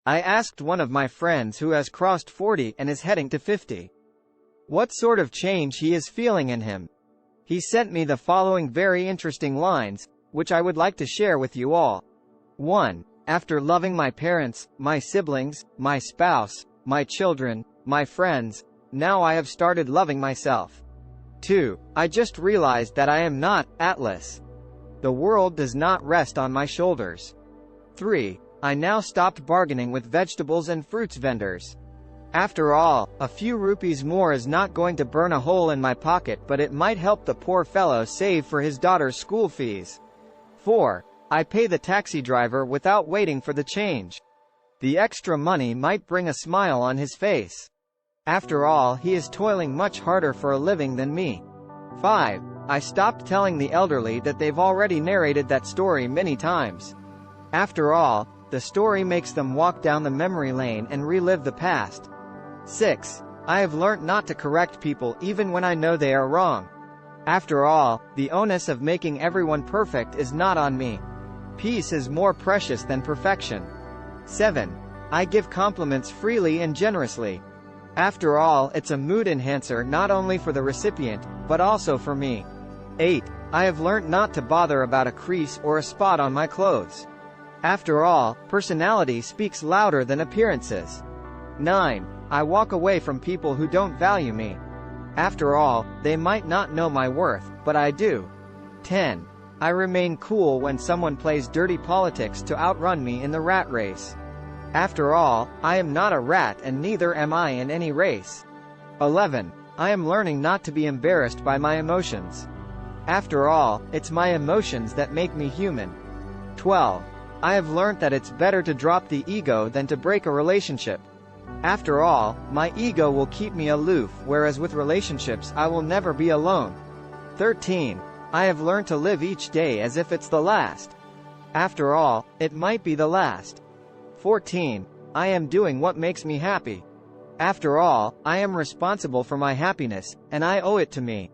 I asked one of my friends who has crossed 40 and is heading to 50. What sort of change he is feeling in him. He sent me the following very interesting lines, which I would like to share with you all. 1. After loving my parents, my siblings, my spouse, my children, my friends, now I have started loving myself. 2. I just realized that I am not Atlas. The world does not rest on my shoulders. 3. I now stopped bargaining with vegetables and fruits vendors. After all, a few rupees more is not going to burn a hole in my pocket, but it might help the poor fellow save for his daughter's school fees. 4. I pay the taxi driver without waiting for the change. The extra money might bring a smile on his face. After all, he is toiling much harder for a living than me. 5. I stopped telling the elderly that they've already narrated that story many times. After all, the story makes them walk down the memory lane and relive the past. 6. I have learnt not to correct people even when I know they are wrong. After all, the onus of making everyone perfect is not on me. Peace is more precious than perfection. 7. I give compliments freely and generously. After all, it's a mood enhancer not only for the recipient, but also for me. 8. I have learnt not to bother about a crease or a spot on my clothes. After all, personality speaks louder than appearances. 9. I walk away from people who don't value me. After all, they might not know my worth, but I do. 10. I remain cool when someone plays dirty politics to outrun me in the rat race. After all, I am not a rat and neither am I in any race. 11. I am learning not to be embarrassed by my emotions. After all, it's my emotions that make me human. 12. I have learnt that it's better to drop the ego than to break a relationship. After all, my ego will keep me aloof, whereas with relationships I will never be alone. 13. I have learned to live each day as if it's the last. After all, it might be the last. 14. I am doing what makes me happy. After all, I am responsible for my happiness, and I owe it to me.